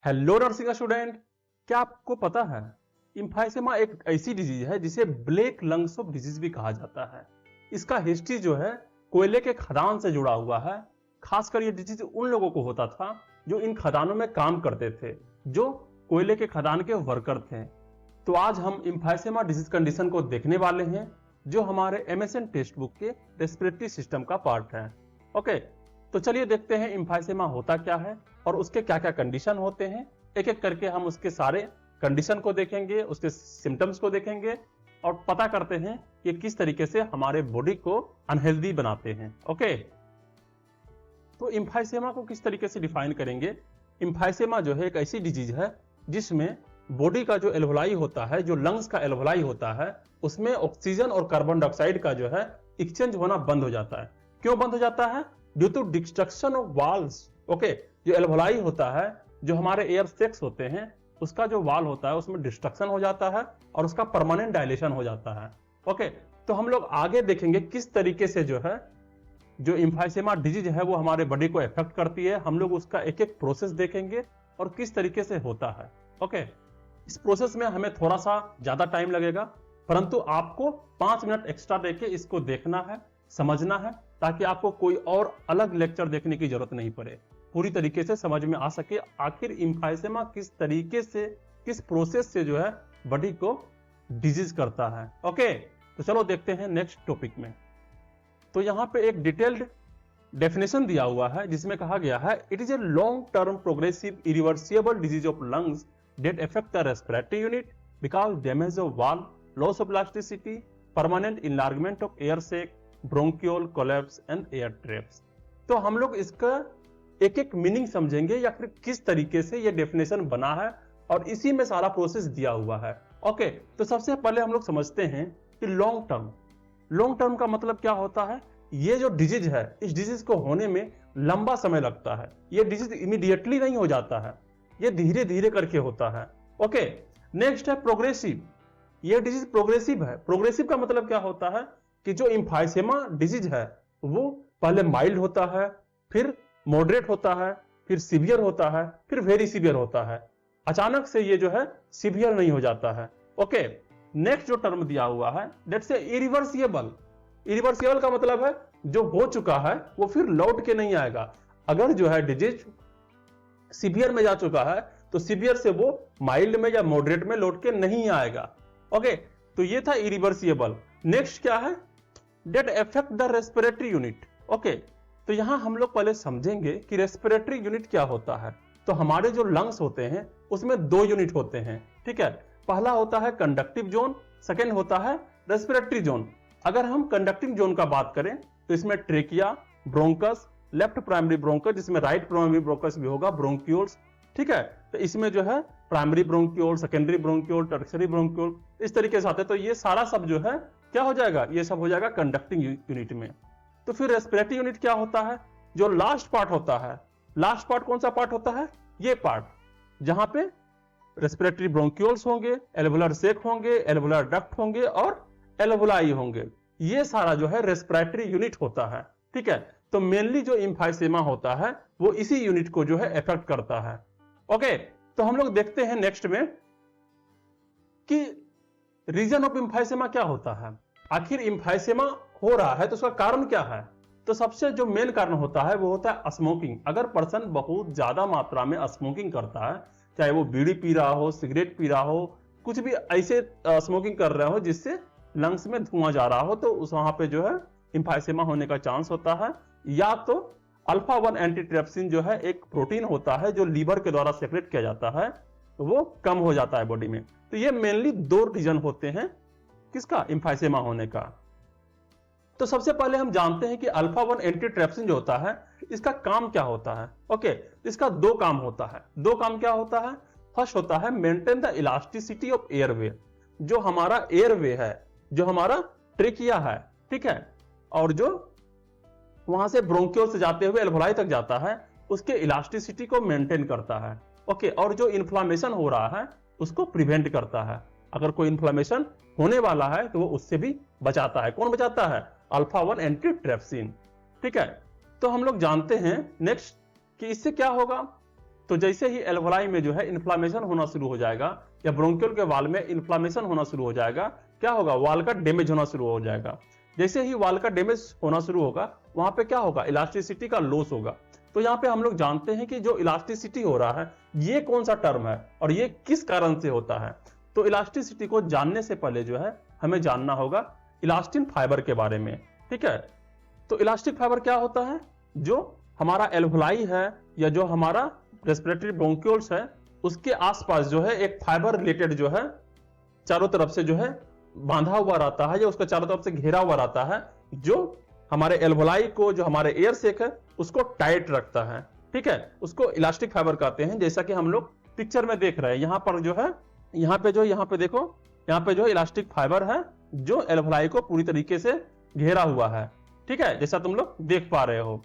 Hello nursing student, क्या आपको पता है इम्फाइसेमा एक ऐसी डिजीज है जिसे ब्लैक लंग्स ऑफ डिजीज भी कहा जाता है। इसका हिस्ट्री जो है कोयले के खदान से जुड़ा हुआ है। खासकर ये डिजीज उन लोगों को होता था जो इन खदानों में काम करते थे, जो कोयले के खदान के वर्कर थे। तो आज हम इम्फाइसेमा डिजीज कंडीशन को देखने वाले हैं जो हमारे MSN टेक्स्ट बुक के रेस्पिरेटरी सिस्टम का पार्ट है। ओके, तो चलिए देखते हैं इम्फाइसेमा होता क्या है और उसके क्या क्या कंडीशन होते हैं। एक एक करके हम उसके सारे कंडीशन को देखेंगे, उसके सिम्टम्स को देखेंगे और पता करते हैं कि किस तरीके से हमारे बॉडी को अनहेल्दी बनाते हैं। ओके, तो इम्फाइसेमा को किस तरीके से डिफाइन करेंगे। इम्फाइसेमा जो है एक ऐसी डिजीज है जिसमें बॉडी का जो एल्वोलाई होता है, जो लंग्स का एल्वोलाई होता है, उसमें ऑक्सीजन और कार्बन डाइऑक्साइड का जो है एक्सचेंज होना बंद हो जाता है। क्यों बंद हो जाता है? Due to destruction of valves. Okay, जो एल्वोलाई होता है, जो हमारे एयर सेक्स होते हैं, उसका जो वाल होता है उसमें डिस्ट्रक्शन हो जाता है और उसका परमानेंट डायलेशन हो जाता है। ओके, तो हम लोग आगे देखेंगे किस तरीके से जो है जो इम्फाइसेमा डिजीज है वो हमारे बॉडी को इफेक्ट करती है। हम लोग उसका एक एक प्रोसेस देखेंगे और किस तरीके से होता है। ओके, इस प्रोसेस में हमें थोड़ा सा ज्यादा टाइम लगेगा, परंतु आपको 5 मिनट एक्स्ट्रा देके इसको देखना है, समझना है, ताकि आपको कोई और अलग लेक्चर देखने की जरूरत नहीं पड़े। पूरी तरीके से समझ में आ सके आखिर इम्फाइसेमा किस तरीके से, किस प्रोसेस से जो है बॉडी को डिजीज करता है। ओके, तो चलो देखते हैं नेक्स्ट टॉपिक में। तो यहाँ पे एक डिटेल्ड डेफिनेशन दिया हुआ है जिसमें कहा गया है, it is a long term progressive irreversible disease of lungs that affect the respiratory unit because damage of valve, loss of elasticity, permanent enlargement of air sac, bronchial collapse and air traps। तो हम लोग इसका एक एक meaning समझेंगे या फिर किस तरीके से ये डेफिनेशन बना है और इसी में सारा प्रोसेस दिया हुआ है। ओके, तो सबसे पहले हम लोग समझते हैं कि लॉन्ग टर्म का मतलब क्या होता है। ये जो डिजीज है, इस डिजीज को होने में लंबा समय लगता है। ये डिजीज इमीडिएटली नहीं हो जाता है, ये धीरे धीरे करके होता है। ओके, नेक्स्ट है प्रोग्रेसिव। ये डिजीज प्रोग्रेसिव है। प्रोग्रेसिव का मतलब क्या होता है कि जो इम्फाइसेमा डिजीज है वो पहले माइल्ड होता है, फिर मॉडरेट होता है, फिर सीवियर होता है, फिर वेरी सीवियर होता है। अचानक से ये जो है सीवियर नहीं हो जाता है। ओके, नेक्स्ट जो टर्म दिया हुआ है दैट्स इरिवर्सिबल। इरिवर्सिबल का मतलब है जो हो चुका है वो फिर लौट के नहीं आएगा। अगर जो है डिजीज सीवियर में जा चुका है तो सीवियर से वो माइल्ड में या मॉडरेट में लौट के नहीं आएगा। ओके, तो ये था इरिवर्सिबल। नेक्स्ट क्या है? That affect the respiratory unit. Okay, तो यहां हम लोग पहले समझेंगे कि रेस्पिरेटरी यूनिट क्या होता है। तो हमारे जो लंग्स होते हैं उसमें 2 यूनिट होते हैं, ठीक है। पहला होता है कंडक्टिव जोन, सेकेंड होता है रेस्पिरेटरी जोन। अगर हम कंडक्टिव जोन का बात करें तो इसमें trachea, bronchus, left primary bronchus जिसमें राइट प्राइमरी ब्रोंकस भी होगा, ब्रोंक्यूल्स, ठीक है। तो इसमें जो है primary bronchiole, secondary bronchiole, tertiary bronchiole, इस तरीके से आते हैं। तो ये सारा सब जो है क्या हो जाएगा, ये सब हो जाएगा कंडक्टिंग यूनिट में। तो फिर रेस्पिरेटरी यूनिट क्या होता है? जो लास्ट पार्ट होता है। लास्ट पार्ट कौन सा पार्ट होता है? ये पार्ट जहां पे रेस्पिरेटरी ब्रोंक्यूल्स होंगे, एल्वोलर सेक होंगे, एल्वोलर डक्ट होंगे और एल्वोलाई होंगे। ये सारा जो है रेस्पिरेटरी यूनिट होता है, ठीक है। तो मेनली जो इम्फाइसेमा होता है वो इसी यूनिट को जो है इफेक्ट करता है। ओके, तो हम लोग देखते हैं नेक्स्ट में कि रीजन ऑफ इम्फाइसेमा क्या होता है। आखिर इम्फाइसेमा हो रहा है तो उसका कारण क्या है? तो सबसे जो मेन कारण होता है वो होता है स्मोकिंग। अगर पर्सन बहुत ज्यादा मात्रा में स्मोकिंग करता है, चाहे वो बीड़ी पी रहा हो, सिगरेट पी रहा हो, कुछ भी ऐसे स्मोकिंग कर रहा हो जिससे लंग्स में धुआं जा रहा हो, तो उस वहां पे जो है इम्फाइसेमा होने का चांस होता है। या तो अल्फा 1 एंटीट्रिप्सिन जो है एक प्रोटीन होता है जो लीवर के द्वारा सेक्रेट किया जाता है, तो वो कम हो जाता है बॉडी में। तो ये मेनली 2 रीजन होते हैं किसका, इम्फाइसेमा होने का। तो सबसे पहले हम जानते हैं कि अल्फा 1 एंटीट्रिप्सिन जो होता है इसका काम क्या होता है। ओके, इसका 2 काम होता है। 2 काम क्या होता है? फर्स्ट होता है maintain the elasticity of airway. जो हमारा एयरवे है, जो हमारा ट्रेकिया है, ठीक है, और जो वहां से ब्रोंकियोल से जाते हुए एल्वोलाई तक जाता है, उसके इलास्टिसिटी को मेंटेन करता है। ओके, और जो इन्फ्लामेशन हो रहा है उसको प्रिवेंट करता है। अगर कोई इन्फ्लामेशन होने वाला है तो वो उससे भी बचाता है। कौन बचाता है? अल्फा 1 एंटीट्रिप्सिन, ठीक है। तो हम लोग जानते हैं नेक्स्ट कि इससे क्या होगा तो जैसे ही एल्वोलाई में जो है इन्फ्लामेशन होना शुरू हो जाएगा या ब्रोंकियल के वाल में इन्फ्लामेशन होना शुरू हो जाएगा, क्या होगा, वाल का डैमेज होना शुरू हो जाएगा। जैसे ही वाल का डैमेज होना शुरू होगा वहां पे क्या होगा, इलास्टिसिटी का लॉस होगा। तो यहाँ पे हम लोग जानते हैं कि जो इलास्टिसिटी हो रहा है ये कौन सा टर्म है और ये किस कारण से होता है। तो इलास्टिसिटी को जानने से पहले जो है हमें जानना होगा इलास्टिन फाइबर के बारे में, ठीक है। तो इलास्टिक फाइबर क्या होता है, जो हमारा एल्वोलाई है या जो हमारा रेस्पिरेटरी ब्रोंक्यूल्स है उसके आसपास जो है एक फाइबर रिलेटेड जो है चारों तरफ से जो है बांधा हुआ रहता है या उसका चारों तरफ से घेरा हुआ रहता है, जो हमारे एल्वोलाई को, जो हमारे एयर सेक है उसको टाइट रखता है, ठीक है। उसको इलास्टिक फाइबर कहते हैं, जैसा कि हम लोग पिक्चर में देख रहे हैं। यहाँ पर जो है यहाँ पे देखो, यहाँ पे जो इलास्टिक फाइबर है जो एल्वोलाई को पूरी तरीके से घेरा हुआ है, ठीक है, जैसा तुम लोग देख पा रहे हो।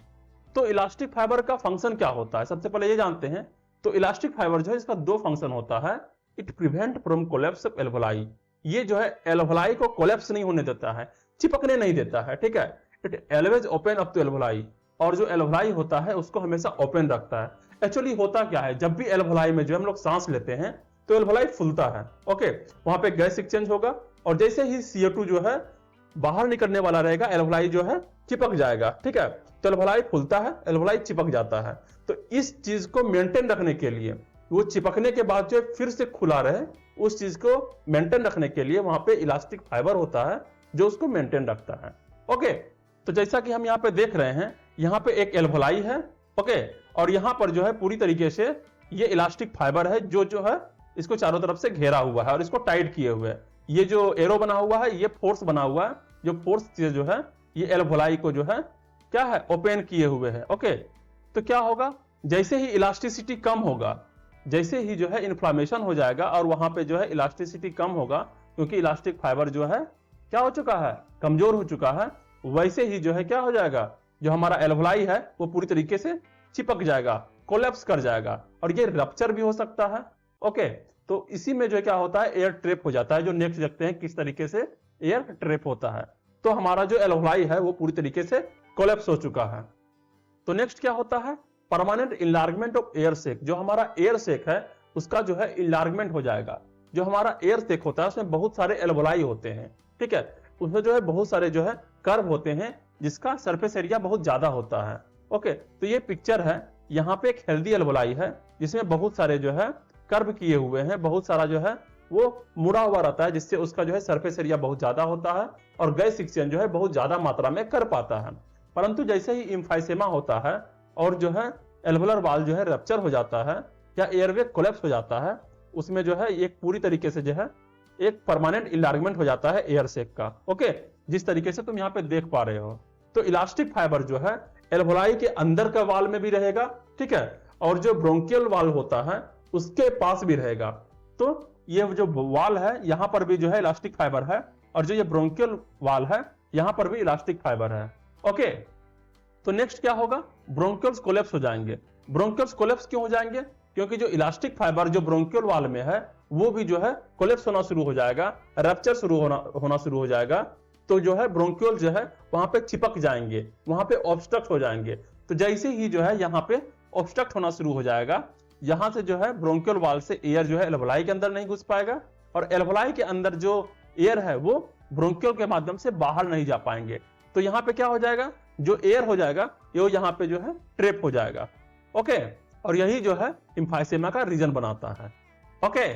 तो इलास्टिक फाइबर का फंक्शन क्या होता है, सबसे पहले ये जानते हैं। तो इलास्टिक फाइबर जो है इसका दो फंक्शन होता है। It prevent from collapse of alveoli, ये जो है एल्वोलाई को कोलैप्स नहीं होने देता है, चिपकने नहीं देता है, ठीक है। It always open up to alveoli, और जो एल्वोलाई होता है उसको हमेशा ओपन रखता है। एक्चुअली होता क्या है, जब भी एल्वोलाई में जो हम लोग सांस लेते हैं तो एल्वोलाई फूलता है, ओके, वहां पे गैस एक्सचेंज होगा और जैसे ही CO2 जो है बाहर निकलने वाला रहेगा एल्वोलाई जो है चिपक जाएगा, ठीक है। तो एल्वोलाई फूलता है, एल्वोलाई चिपक जाता है। तो इस चीज को मेंटेन रखने के लिए, वो चिपकने के बाद जो फिर से खुला रहे, उस चीज को मेंटेन रखने के लिए वहां पे इलास्टिक फाइबर होता है जो उसको मेंटेन रखता है, ओके। तो जैसा कि हम यहाँ पे देख रहे हैं, यहाँ पे एक एल्वोलाई है, ओके, और यहाँ पर जो है पूरी तरीके से ये इलास्टिक फाइबर है जो है इसको चारों तरफ से घेरा हुआ है और इसको टाइट किए हुए है। ये जो एरो बना हुआ है ये फोर्स बना हुआ है, जो फोर्स जो है ये एल्वोलाई को जो है क्या है, ओपन किए हुए है, ओके। तो क्या होगा, जैसे ही इलास्टिसिटी कम होगा, जैसे ही जो है इन्फ्लामेशन हो जाएगा और वहां पे जो है इलास्टिसिटी कम होगा, क्योंकि इलास्टिक फाइबर जो है क्या हो चुका है, कमजोर हो चुका है, वैसे ही जो है क्या हो जाएगा, जो हमारा एल्वोलाई है वो पूरी तरीके से चिपक जाएगा, कोलैप्स कर जाएगा और ये रप्चर भी हो सकता है, ओके। तो इसी में जो है क्या होता है, एयर ट्रैप हो जाता है। जो नेक्स्ट देखते हैं किस तरीके से एयर ट्रैप होता है। तो हमारा जो एल्वोलाई है वो पूरी तरीके से कोलैप्स हो चुका है। तो नेक्स्ट क्या होता है, परमानेंट इनलार्जमेंट ऑफ एयर सेक। जो हमारा एयर सेक है उसका जो है इनलार्जमेंट हो जाएगा। जो हमारा एयर सेक होता है उसमें बहुत सारे एल्वोलाई होते हैं, ठीक है, उसमें जो है बहुत सारे जो है कर्व होते हैं जिसका सरफेस एरिया बहुत ज्यादा होता है, ओके। तो ये पिक्चर है, यहाँ पे एक हेल्दी एल्वोलाई है जिसमें बहुत सारे जो है कर्व किए हुए हैं, बहुत सारा जो है वो मुड़ा हुआ रहता है, जिससे उसका जो है सरफेस एरिया बहुत ज्यादा होता है और गैस एक्सचेंज जो है बहुत ज्यादा मात्रा में कर पाता है। परंतु जैसे ही इम्फाइसेमा होता है और जो है एल्वोलर वाल जो है रप्चर हो जाता है या एयरवे कोलैप्स हो जाता है, उसमें जो है एक पूरी तरीके से जो है एक परमानेंट इलार्जमेंट हो जाता है एयर सेक का, ओके, जिस तरीके से तुम यहाँ पे देख पा रहे हो। तो इलास्टिक फाइबर जो है एल्वोलाई के अंदर का वाल में भी रहेगा, ठीक है, और जो ब्रोंकियल वाल होता है उसके पास भी रहेगा। तो ये जो वाल है यहाँ पर भी जो है इलास्टिक फाइबर है और जो ये ब्रोंकियल वाल है यहाँ पर भी इलास्टिक फाइबर है, ओके। तो नेक्स्ट क्या होगा, ब्रोंकियल्स कोलैप्स हो जाएंगे। ब्रोंकियल्स कोलैप्स क्यों हो जाएंगे, क्योंकि जो इलास्टिक फाइबर जो ब्रोंकियल वाल में है वो भी जो है कोलैप्स होना शुरू हो जाएगा, रप्चर होना शुरू हो जाएगा। तो जो है ब्रोंकियल जो है वहां पे चिपक जाएंगे, वहां पे ऑब्स्ट्रक्ट हो जाएंगे। तो जैसे ही जो है यहाँ पे ऑब्स्ट्रक्ट होना शुरू हो जाएगा, यहां से जो है ब्रोंकियल वाल से एयर जो है एल्वोलाई के अंदर नहीं घुस पाएगा और एल्वोलाई के अंदर जो एयर है वो ब्रोंकियल के माध्यम से बाहर नहीं जा पाएंगे। तो यहाँ पे क्या हो जाएगा, जो एयर हो जाएगा ये यहाँ पे जो है ट्रैप हो जाएगा, ओके। और यही जो है इम्फाइसेमा का रीजन बनाता है, ओके।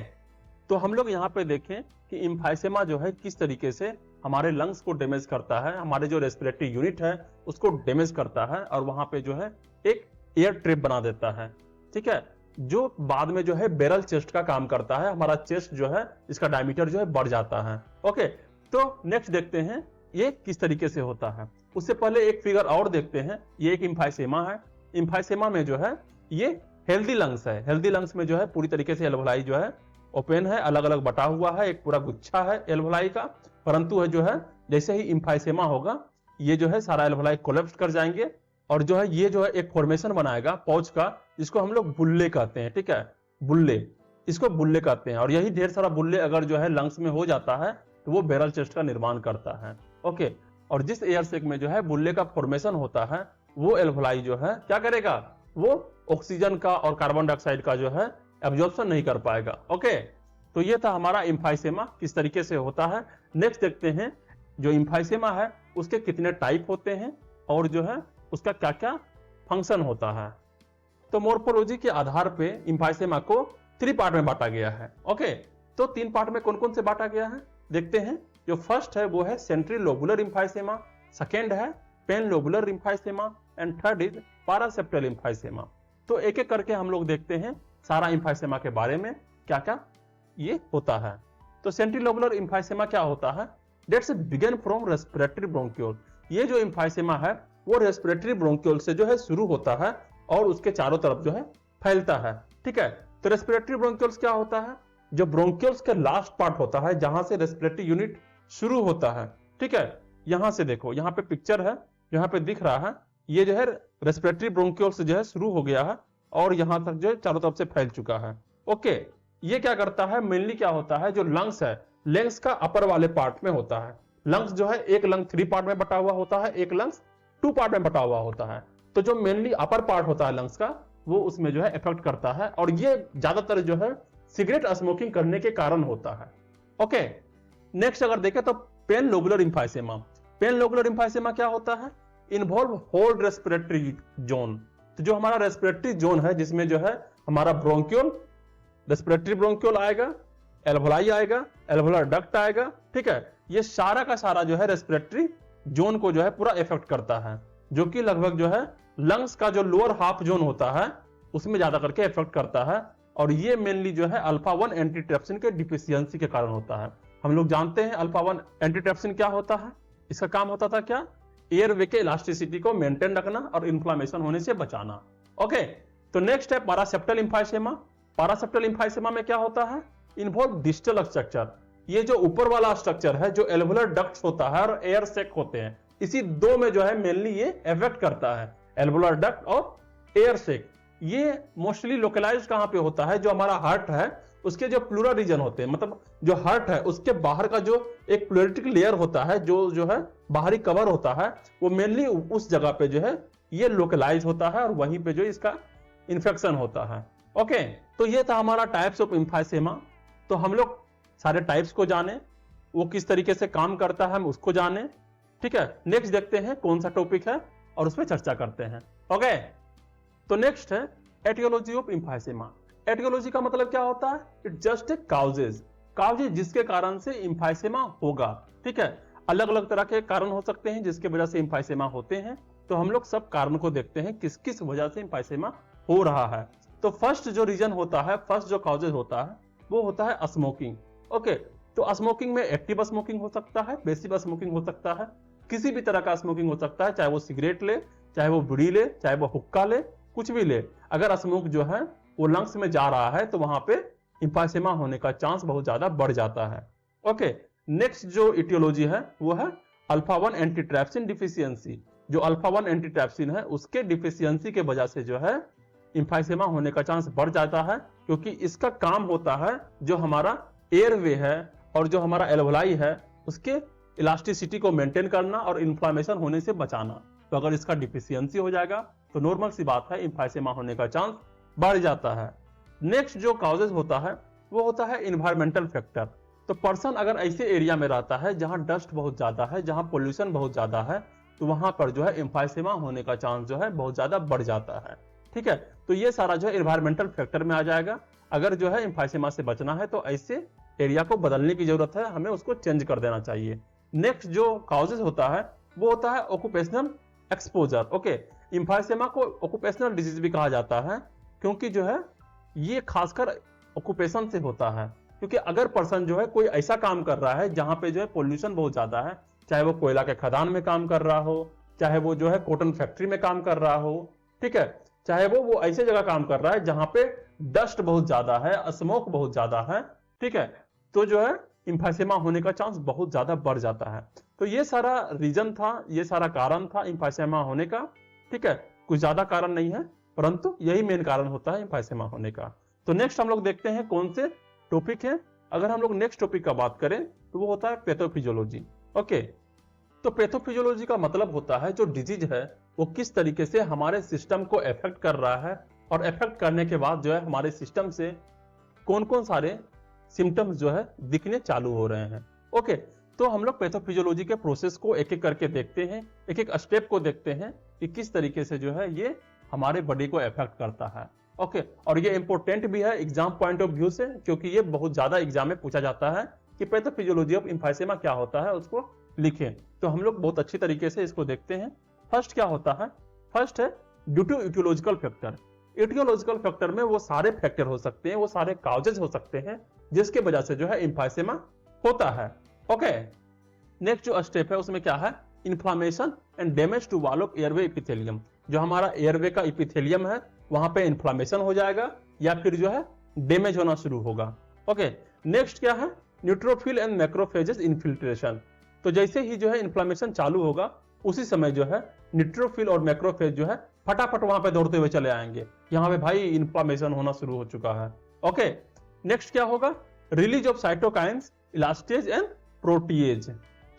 तो हम लोग यहाँ पे देखें कि इम्फाइसेमा जो है किस तरीके से हमारे लंग्स को डैमेज करता है, हमारे जो रेस्पिरेटरी यूनिट है उसको डैमेज करता है और वहां पे जो है एक एयर ट्रैप बना देता है, ठीक है, जो बाद में जो है बैरल चेस्ट का काम करता है। हमारा चेस्ट जो है इसका डायमीटर जो है बढ़ जाता है, ओके। तो नेक्स्ट देखते हैं ये किस तरीके से होता है। उससे पहले एक फिगर और देखते हैं, ये एक इम्फाइसेमा है। इम्फाइसेमा में जो है ये हेल्दी लंग्स है। हेल्दी लंग्स में जो है पूरी तरीके से एल्वोलाई जो है ओपन है, अलग अलग बटा हुआ है, एक पूरा गुच्छा है एल्वोलाई का। परंतु है जो है जैसे ही इम्फाइसेमा होगा ये जो है सारा एल्वोलाई कोलैप्स कर जाएंगे और जो है ये जो है एक फॉर्मेशन बनाएगा पाउच का, जिसको हम लोग बुल्ले कहते हैं, ठीक है, बुल्ले, इसको बुल्ले कहते हैं। और यही ढेर सारा बुल्ले अगर जो है लंग्स में हो जाता है तो वो बैरल चेस्ट का निर्माण करता है, ओके। और जिस एयर सेक में जो है बुल्ले का फॉर्मेशन होता है वो एल्वोलाई जो है क्या करेगा, वो ऑक्सीजन का और कार्बन डाइऑक्साइड का जो है एब्जॉर्प्शन नहीं कर पाएगा। ओके, तो ये था हमारा एम्फाइसेमा किस तरीके से होता है। नेक्स्ट देखते हैं जो एम्फाइसेमा है उसके कितने टाइप होते हैं और जो है उसका क्या क्या फंक्शन होता है। तो मोर्फोलॉजी के आधार पे एम्फाइसेमा को 3 पार्ट में बांटा गया है। ओके, तो 3 पार्ट में कौन कौन से बांटा गया है देखते हैं। जो फर्स्ट है वो है सेंट्रल लोबुलर एम्फाइसेमा, सेकेंड है pan lobular emphysema and third is paraseptal emphysema. तो एक एक करके हम लोग देखते हैं सारा एम्फाइसेमा के बारे में क्या क्या ये होता है। तो सेंट्रल लोबुलर एम्फाइसेमा क्या होता है, that's begin from respiratory bronchiole. ये जो एम्फाइसेमा है वो रेस्पिरेटरी ब्रोंक्यूल से जो है शुरू होता है और उसके चारों तरफ जो है फैलता है। ठीक है, तो रेस्पिरेटरी ब्रोंक्यूल्स क्या होता है, जो ब्रोंक्यूल्स के लास्ट पार्ट होता है जहां से रेस्पिरेटरी यूनिट शुरू होता है। ठीक है, यहां से देखो, यहाँ पे पिक्चर है, यहाँ पे दिख रहा है, ये जो है रेस्पिरेटरी ब्रोंक्यूल्स जो है शुरू हो गया है और यहां तक जो है चारों तरफ से फैल चुका है। ओके, ये क्या करता है, मेनली क्या होता है, जो लंग्स है, लंग्स का अपर वाले पार्ट में होता है। लंग्स जो है एक लंग 3 पार्ट में बटा हुआ होता है, एक लंग्स 2 पार्ट में बटा हुआ होता है। तो जो मेनली अपर पार्ट होता है लंग्स का वो उसमें जो है इफेक्ट करता है और ये ज्यादातर जो है सिगरेट स्मोकिंग करने के कारण होता है। ओके, नेक्स्ट अगर देखें तो pen lobular emphysema. Pen lobular emphysema क्या होता है, इन्वॉल्व होल रेस्पिरेटरी जोन। तो जो हमारा रेस्पिरेटरी जोन है जिसमें जो है हमारा ब्रोंक्यूल, रेस्पिरेटरी ब्रोंक्यूल आएगा, एल्वोलाई आएगा, एल्वोलर डक्ट आएगा। ठीक है, ये सारा का सारा जो है रेस्पिरेटरी जोन को जो है पूरा इफेक्ट करता है, जो कि लगभग जो है लंग्स का जो लोअर हाफ जोन होता है उसमें ज्यादा करके इफेक्ट करता है। और ये मेनली जो है अल्फा 1 एंटीट्रिप्सिन के डिफिशियंसी के कारण होता है। हम लोग जानते हैं अल्फा 1 एंटीट्रिप्सिन क्या होता है, इसका काम होता था क्या, एयरवे के इलास्टिसिटी को मेंटेन रखना और इन्फ्लामेशन होने से बचाना। ओके, तो नेक्स्ट है पारासेप्टल एम्फाइसेमा। पारासेप्टल एम्फाइसेमा में क्या होता है, इन्वॉल्व डिस्टल स्ट्रक्चर। ये जो ऊपर वाला स्ट्रक्चर है जो एल्वुलर डक्ट्स होता है और एयर सेक होते हैं, इसी दो में जो है मेनली ये इफेक्ट करता है, एल्वुलर डक्ट और एयर सेक। ये मोस्टली लोकलाइज कहां पे होता है, जो हमारा हार्ट है उसके जो प्लूरल रीजन होते हैं, मतलब जो हार्ट है उसके बाहर का जो एक प्लूरिटिक लेयर होता है, जो है बाहरी कवर होता है, वो मेनली उस जगह पे जो है ये लोकलाइज होता है और वहीं पे जो इसका इन्फेक्शन होता है। ओके, तो ये था हमारा टाइप्स ऑफ एम्फाइसेमा। तो हम लोग सारे टाइप्स को जाने, वो किस तरीके से काम करता है हम उसको जाने। ठीक है, नेक्स्ट देखते हैं कौन सा टॉपिक है और उस पर चर्चा करते हैं। ओके, तो नेक्स्ट है एटियोलॉजी ऑफ एम्फाइसेमा। एटियोलॉजी का मतलब क्या होता है, it just a causes, causes जिसके कारण से एम्फाइसेमा होगा। ठीक है, अलग अलग तरह के कारण हो सकते हैं जिसके वजह से एम्फाइसेमा होते हैं। तो हम लोग सब कारण को देखते हैं किस किस वजह से एम्फाइसेमा हो रहा है। तो फर्स्ट जो रीजन होता है, फर्स्ट जो काउजेज होता है वो होता है स्मोकिंग। ओके, तो स्मोकिंग में एक्टिव स्मोकिंग हो सकता है, पैसिव स्मोकिंग हो सकता है, किसी भी तरह का स्मोकिंग हो सकता है, चाहे वो सिगरेट ले, चाहे वो बीड़ी ले, चाहे वो हुक्का ले, कुछ भी ले। अगर स्मोक जो है वो लंग्स में जा रहा है तो वहां पे एम्फाइसेमा होने का चांस बहुत ज्यादा बढ़ जाता है। ओके, नेक्स्ट जो इटियोलॉजी है वो है अल्फा 1 एंटीट्रिप्सिन डिफिशियंसी। जो अल्फा 1 एंटीट्रिप्सिन है उसके डिफिशियंसी के वजह से जो है एम्फाइसेमा होने का चांस बढ़ जाता है, क्योंकि इसका काम होता है जो हमारा एयरवे है और जो हमारा एल्वोलाई है उसके इलास्टिसिटी को मेंटेन करना और इन्फ्लामेशन होने से बचाना। तो अगर इसका डिफिशियंसी हो जाएगा तो नॉर्मल सी बात है एम्फाइसेमा होने का चांस बढ़ जाता है। नेक्स्ट जो काउजेज होता है वो होता है इन्वायरमेंटल फैक्टर। तो पर्सन अगर ऐसे एरिया में रहता है जहां डस्ट बहुत ज्यादा है, जहां पोल्यूशन बहुत ज्यादा है, तो वहां पर जो है एम्फाइसेमा होने का चांस जो है बहुत ज्यादा बढ़ जाता है। ठीक है, तो ये सारा जो है इन्वायरमेंटल फैक्टर में आ जाएगा। अगर जो है एम्फाइसेमा से बचना है तो ऐसे एरिया को बदलने की जरूरत है, हमें उसको चेंज कर देना चाहिए। नेक्स्ट जो काउजेज होता है वो होता है ऑक्यूपेशनल एक्सपोजर। ओके, एम्फाइसेमा को ऑक्यूपेशनल डिजीज भी कहा जाता है, क्योंकि जो है ये खासकर ऑक्यूपेशन से होता है। क्योंकि अगर पर्सन जो है कोई ऐसा काम कर रहा है जहां पे जो है पोल्यूशन बहुत ज्यादा है, चाहे वो कोयला के खदान में काम कर रहा हो, चाहे वो जो है कॉटन फैक्ट्री में काम कर रहा हो, ठीक है, चाहे वो ऐसे जगह काम कर रहा है जहां पे डस्ट बहुत ज्यादा है, स्मोक बहुत ज्यादा है, ठीक है, तो जो है एम्फाइसेमा होने का चांस बहुत ज्यादा बढ़ जाता है। तो ये सारा रीजन था, ये सारा कारण था एम्फाइसेमा होने का। ठीक है, कुछ ज्यादा कारण नहीं है, परंतु यही मेन कारण होता है एम्फाइसेमा होने का। तो नेक्स्ट हम लोग देखते हैं कौन से टॉपिक है। अगर हम लोग नेक्स्ट टॉपिक का बात करें तो वो होता है पैथोफिजियोलॉजी। ओके, तो पैथोफिजियोलॉजी का मतलब होता है जो डिजीज है वो किस तरीके से हमारे सिस्टम को इफेक्ट कर रहा है, और इफेक्ट करने के बाद जो है हमारे सिस्टम से कौन कौन सारे सिम्टम्स जो है दिखने चालू हो रहे हैं। ओके, तो हम लोग पैथोफिजियोलॉजी के प्रोसेस को एक एक करके देखते हैं, एक एक स्टेप को देखते हैं कि किस तरीके से जो है ये हमारे बॉडी को इफेक्ट करता है। ओके, और ये इंपॉर्टेंट भी है एग्जाम पॉइंट ऑफ व्यू से, क्योंकि ये बहुत ज्यादा एग्जाम में पूछा जाता है कि पैथोफिजियोलॉजी ऑफ एम्फाइसेमा क्या होता है, उसको लिखें। तो हम लोग बहुत अच्छी तरीके से इसको देखते हैं। फर्स्ट क्या होता है? फर्स्ट है due to etiological factor. Etiological factor में वो सारे फैक्टर हो सकते हैं, वो सारे काउजेज हो सकते हैं जिसके वजह से जो है एम्फाइसेमा होता है। ओके, नेक्स्ट जो स्टेप है उसमें क्या है? Inflammation and damage to wall of airway epithelium. जो हमारा एयरवे का एपिथेलियम है वहां पे इन्फ्लामेशन हो जाएगा या फिर जो है डैमेज होना शुरू होगा। ओके, नेक्स्ट क्या है? Neutrophil and macrophages infiltration. तो जैसे ही जो है इन्फ्लामेशन चालू होगा उसी समय जो है न्यूट्रोफिल और मैक्रोफेज जो है फटाफट वहां पे दौड़ते हुए चले आएंगे, यहाँ पे भाई इन्फ्लामेशन होना शुरू हो चुका है। ओके, नेक्स्ट क्या होगा? Release of cytokines, elastase and protease.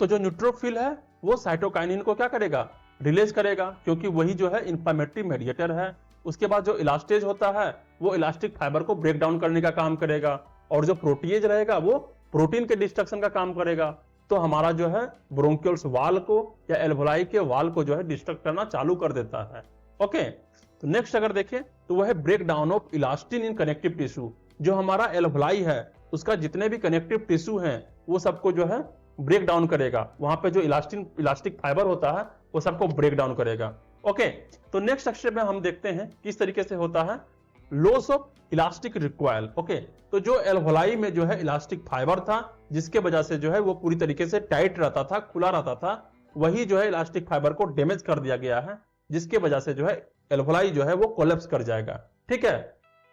तो जो न्यूट्रोफिल है वो साइटोकाइनिन को क्या करेगा? रिलीज करेगा, क्योंकि वही जो है इन्फ्लामेटरी मेडिएटर है। उसके बाद जो इलास्टेज होता है वो इलास्टिक फाइबर को ब्रेक डाउन करने का काम करेगा, और जो प्रोटीएज रहेगा वो प्रोटीन के डिस्ट्रक्शन का काम करेगा। तो हमारा जो है ब्रोंकियल्स वाल को या एल्वोलाई के वाल को जो है डिस्ट्रक्ट करना चालू कर देता है। ओके, तो नेक्स्ट अगर देखें तो वह है break down of elastin in connective tissue. जो हमारा एल्वोलाई है उसका जितने भी कनेक्टिव टिश्यू हैं वो सबको जो है ब्रेक डाउन करेगा, वहां पे जो इलास्टिक फाइबर होता है वो सबको ब्रेक डाउन करेगा। ओके, तो नेक्स्ट स्टेप में हम देखते हैं किस तरीके से होता है loss of elastic recoil. Okay, तो जो एल्वोलाई में जो है इलास्टिक फाइबर था जिसके वजह से जो है वो पूरी तरीके से टाइट रहता था, खुला रहता था, वही जो है इलास्टिक फाइबर को डैमेज कर दिया गया है, जिसके वजह से जो है एल्वोलाई जो है वो कोलैप्स कर जाएगा। ठीक है,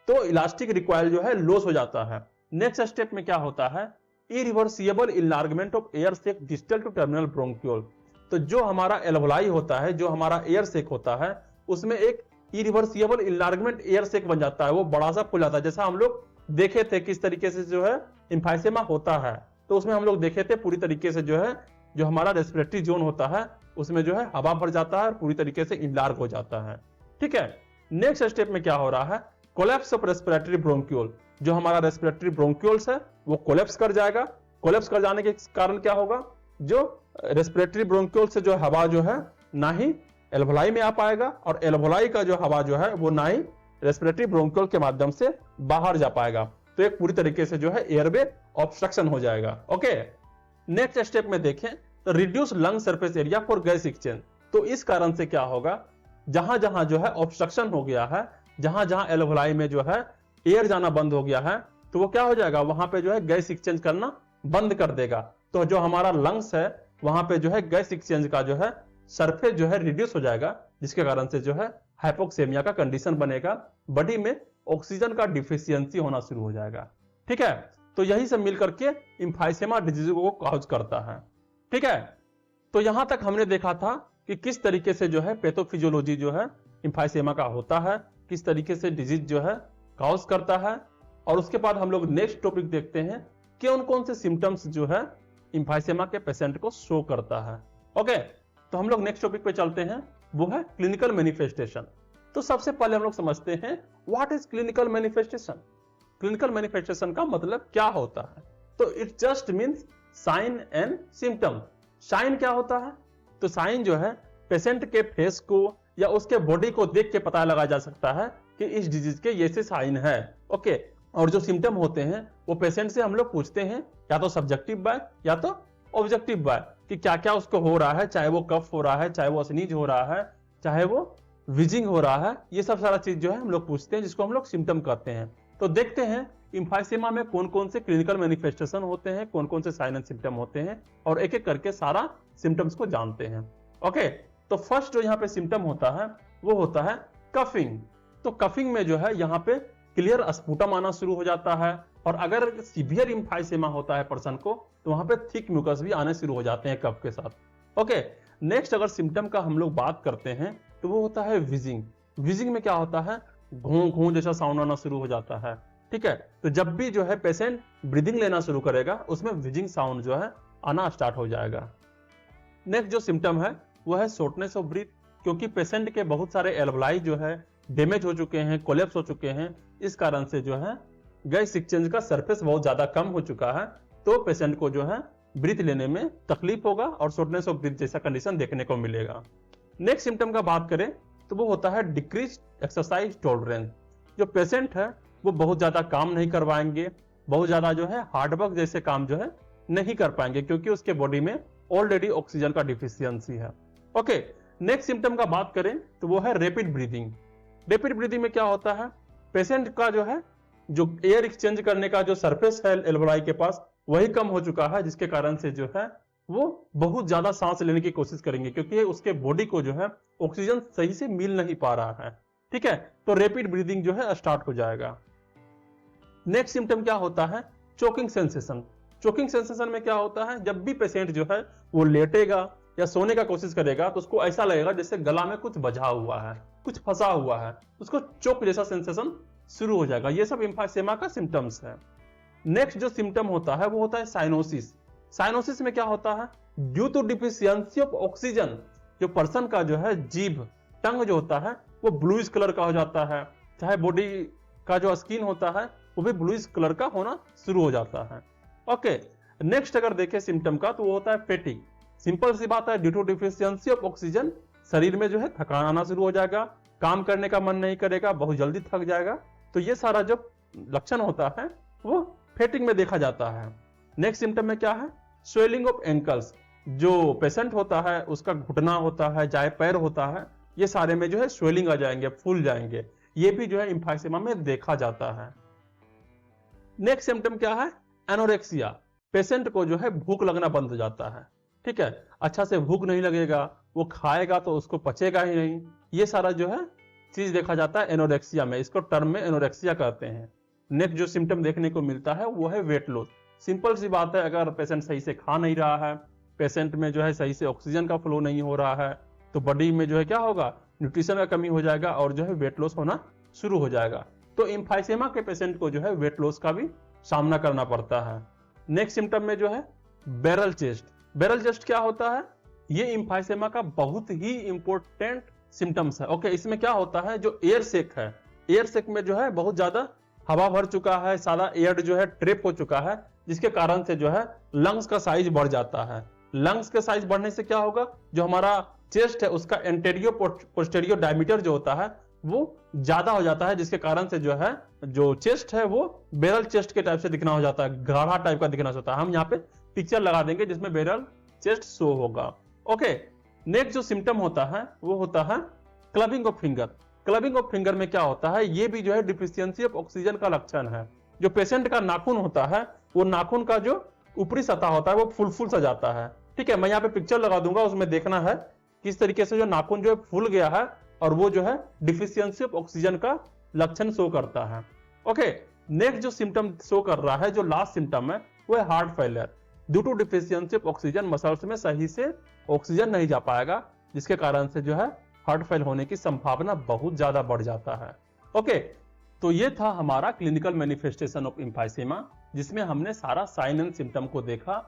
तो इलास्टिक रिक्वायल जो है लॉस हो जाता है। नेक्स्ट स्टेप में क्या होता है? Irreversible enlargement of air sac distal to terminal bronchiole. तो जो हमारा एल्वोलाई होता है, जो हमारा एयर सेक होता है, उसमें एक इरिवर्सिबल इनलार्जमेंट एयर सेक बन जाता है, वो बड़ा सा फूल जाता है। जैसा हम लोग देखे थे किस तरीके से जो है एम्फाइसेमा होता है, तो उसमें हम लोग देखे थे पूरी तरीके से जो है जो हमारा रेस्पिरेटरी जोन होता है उसमें जो है हवा भर जाता है और पूरी तरीके से इनलार्ज हो जाता है। ठीक है, नेक्स्ट स्टेप में क्या हो रहा है? Collapse of respiratory bronchiole. जो हमारा रेस्पिरेटरी ब्रोंक्यूल्स है वो कोलैप्स कर जाएगा। कोलैप्स कर जाने के कारण क्या होगा? जो रेस्पिरेटरी ब्रोंक्यूल से जो हवा जो है ना ही एल्वोलाई में आ पाएगा, और एल्वोलाई का जो हवा जो है वो ना ही रेस्पिरेटरी ब्रोंक्यूल के माध्यम से बाहर जा पाएगा। तो एक पूरी तरीके से जो है एयरवे ऑब्स्ट्रक्शन हो जाएगा। ओके, नेक्स्ट स्टेप में देखें तो reduce lung surface area for gas exchange. तो इस कारण से क्या होगा? जहां जहां जो है ऑब्स्ट्रक्शन हो गया है, जहां जहां एल्वोलाई में जो है एयर जाना बंद हो गया है, तो वो क्या हो जाएगा? वहां पे जो है गैस एक्सचेंज करना बंद कर देगा। तो जो हमारा लंग्स है वहां पे जो है गैस एक्सचेंज का जो है सरफेस जो है रिड्यूस हो जाएगा, जिसके कारण से जो है हाइपोक्सेमिया का कंडीशन बनेगा, बॉडी में ऑक्सीजन का डिफिशियंसी होना शुरू हो जाएगा। ठीक है, तो यही सब मिलकर के एम्फाइसेमा डिजीज को कॉज करता है। ठीक है, तो यहां तक हमने देखा था कि किस तरीके से जो है पैथोफिजियोलॉजी जो है एम्फाइसेमा का होता है, किस तरीके से डिजीज जो है कॉज करता है, और उसके बाद हम लोग नेक्स्ट टॉपिक देखते हैं कि कौन कौन से सिम्टम्स जो है एम्फाइसेमा के पेशेंट को शो करता है। ओके, तो हम लोग नेक्स्ट टॉपिक पे चलते हैं, वो है क्लिनिकल मैनिफेस्टेशन। तो सबसे पहले हम लोग समझते हैं what is clinical manifestation. Clinical manifestation का मतलब क्या होता है? तो it just means sign and symptom. Sign क्या होता है? तो साइन जो है पेशेंट के फेस को या उसके बॉडी को देख के पता लगाया जा सकता है कि इस डिजीज के ये से साइन है। ओके, और जो सिम्टम होते हैं वो पेशेंट से हम लोग पूछते हैं, या तो सब्जेक्टिव बाय या तो ऑब्जेक्टिव बाय, कि क्या क्या उसको हो रहा है, चाहे वो कफ हो रहा है, चाहे वो स्नीज हो रहा है, चाहे वो विजिंग हो रहा है, ये सब सारा चीज जो है हम लोग पूछते हैं, जिसको हम लोग सिम्टम कहते हैं। तो देखते हैं एम्फाइसेमा में कौन कौन से क्लिनिकल मैनिफेस्टेशन होते हैं, कौन कौन से साइन एंड सिम्टम होते हैं, और एक एक करके सारा सिम्टम्स को जानते हैं। ओके, तो फर्स्ट जो यहाँ पे सिम्टम होता है वो होता है कफिंग। तो कफिंग में जो है यहाँ पे क्लियर स्पुटम आना शुरू हो जाता है, और अगर सीवियर एम्फाइसेमा होता है पर्सन को तो वहां पे थिक म्यूकस भी आने शुरू हो जाते हैं कफ के साथ। ओके, नेक्स्ट अगर सिम्टम का हम लोग बात करते हैं तो वो होता है विजिंग। विजिंग में क्या होता है? घों घों जैसा साउंड आना शुरू हो जाता है। ठीक है, तो जब भी जो है पेशेंट ब्रीदिंग लेना शुरू करेगा उसमें विजिंग साउंड जो है आना स्टार्ट हो जाएगा। नेक्स्ट जो सिम्टम है वो है शॉर्टनेस ऑफ ब्रीथ, क्योंकि पेशेंट के बहुत सारे एल्वलाई जो है डैमेज हो चुके हैं, कोलैप्स हो चुके हैं। इस कारण से जो है गैस एक्सचेंज का सरफेस बहुत ज्यादा कम हो चुका है, तो पेशेंट को जो है ब्रीथ लेने में तकलीफ होगा और शॉर्टनेस ऑफ ब्रीथ जैसा कंडीशन देखने को मिलेगा। नेक्स्ट सिम्टम का बात करें तो वो होता है डिक्रीज एक्सरसाइज टॉलरेंस। जो पेशेंट है वो बहुत ज्यादा काम नहीं करवाएंगे, बहुत ज्यादा जो है हार्डवर्क जैसे काम जो है नहीं कर पाएंगे, क्योंकि उसके बॉडी में ऑलरेडी ऑक्सीजन का डिफिशियंसी है। ओके, नेक्स्ट सिम्टम का बात करें तो वो है रैपिड ब्रीदिंग। रैपिड ब्रीदिंग में क्या होता है, पेशेंट का जो है जो एयर एक्सचेंज करने का जो सरफेस है एल्वलाई के पास वही कम हो चुका है, जिसके कारण से जो है वो बहुत ज्यादा सांस लेने की कोशिश करेंगे, क्योंकि उसके बॉडी को जो है ऑक्सीजन सही से मिल नहीं पा रहा है। ठीक है, तो रैपिड ब्रीदिंग जो है स्टार्ट हो जाएगा। नेक्स्ट सिम्टम क्या होता है, चोकिंग सेंसेशन। चोकिंग सेंसेशन में क्या होता है, जब भी पेशेंट जो है वो लेटेगा या सोने का कोशिश करेगा तो उसको ऐसा लगेगा जैसे गला में कुछ बजा हुआ है, कुछ फंसा हुआ है, उसको चोक जैसा सेंसेशन शुरू हो जाएगा। ये सब एम्फाइसेमा का सिम्टम्स है। नेक्स्ट जो सिम्टम होता है वो होता है साइनोसिस। साइनोसिस में क्या होता है, due to deficiency of oxygen जो पर्सन का जो है जीभ, टंग जो होता है वो ब्लूइश कलर का हो जाता है, चाहे बॉडी का जो स्किन होता है वो भी ब्लूइश कलर का होना शुरू हो जाता है। ओके, नेक्स्ट अगर देखें सिम्टम का तो वो होता है फैटिग। सिंपल सी बात है, due to deficiency of oxygen शरीर में जो है थकान आना शुरू हो जाएगा, काम करने का मन नहीं करेगा, बहुत जल्दी थक जाएगा। तो ये सारा जो लक्षण होता है वो फैटिग में देखा जाता है। नेक्स्ट सिम्टम में क्या है, स्वेलिंग ऑफ एंकल्स। जो पेशेंट होता है उसका घुटना होता है, जाए पैर होता है, ये सारे में जो है स्वेलिंग आ जाएंगे, फूल जाएंगे। ये भी जो है एम्फाइसेमा में देखा जाता है। नेक्स्ट सिम्टम क्या है, एनोरेक्सिया। पेशेंट को जो है भूख लगना बंद हो जाता है। ठीक है, अच्छा से भूख नहीं लगेगा, वो खाएगा तो उसको पचेगा ही नहीं। ये सारा जो है चीज देखा जाता है एनोरेक्सिया में, इसको टर्म में एनोरेक्सिया कहते हैं। नेक्स्ट जो सिम्टम देखने को मिलता है वो है वेट लॉस। सिंपल सी बात है, अगर पेशेंट सही से खा नहीं रहा है, पेशेंट में जो है सही से ऑक्सीजन का फ्लो नहीं हो रहा है, तो बॉडी में जो है क्या होगा, न्यूट्रिशन का कमी हो जाएगा और जो है वेट लॉस होना शुरू हो जाएगा। तो एम्फाइसेमा के पेशेंट को जो है वेट लॉस का भी सामना करना पड़ता है। नेक्स्ट सिम्टम में जो है बैरल चेस्ट। बैरल चेस्ट क्या होता है, ये एम्फाइसेमा का बहुत ही इंपॉर्टेंट सिम्टम्स है। ओके, इसमें क्या होता है, जो एयर सेक है, एयर सेक में जो है बहुत ज्यादा हवा भर चुका है, सारा एयर जो है ट्रैप हो चुका है, जिसके कारण से जो है लंग्स का साइज बढ़ जाता है। लंग्स के साइज बढ़ने से क्या होगा, जो हमारा चेस्ट है उसका एंटेरियो पोस्टेरियो डायमीटर जो होता है वो ज्यादा हो जाता है, जिसके कारण से जो है जो चेस्ट है वो बैरल चेस्ट के टाइप से दिखना हो जाता है, गाढ़ा टाइप का दिखना होता है। हम यहाँ पे पिक्चर लगा देंगे जिसमें बैरल चेस्ट शो होगा। ओके, नेक्स्ट जो सिम्टम होता है वो होता है clubbing of finger. Clubbing of finger में क्या होता है, ये भी जो है डिफिशियंसी ऑफ ऑक्सीजन का लक्षण है। जो पेशेंट का नाखून होता है वो नाखून का जो ऊपरी सतह होता है वो फुल सा जाता है। ठीक है, मैं यहाँ पे पिक्चर लगा दूंगा, उसमें देखना है किस तरीके से जो नाखून जो है फूल गया है और वो जो है डिफिशियंसी ऑफ ऑक्सीजन का लक्षण शो करता है। ओके, नेक्स्ट जो सिम्टम शो कर रहा है, जो लास्ट सिम्टम है वो है heart failure. Due to deficiency of oxygen muscles में सही से ऑक्सीजन नहीं जा पाएगा, जिसके कारण से जो है हार्ट फेल होने की संभावना बहुत ज्यादा बढ़ जाता है। ओके, तो ये था हमारा क्लिनिकल मैनिफेस्टेशन ऑफ एम्फाइसेमा, जिसमें हमने सारा साइन एंड सिम्टम को देखा।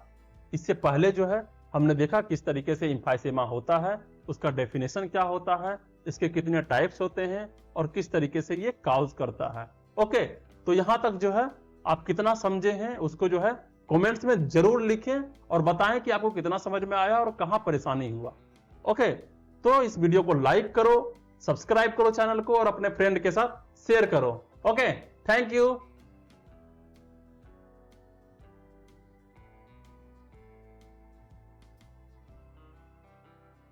इससे पहले जो है हमने देखा किस तरीके से एम्फाइसेमा होता है, उसका डेफिनेशन क्या होता है, इसके कितने टाइप्स होते हैं और किस तरीके से ये काउज करता है। ओके, तो यहाँ तक जो है आप कितना समझे हैं उसको जो है कमेंट्स में जरूर लिखें और बताएं कि आपको कितना समझ में आया और कहाँ परेशानी हुआ। ओके, तो इस वीडियो को लाइक करो, सब्सक्राइब करो चैनल को और अपने फ्रेंड के साथ शेयर करो। Okay, thank you.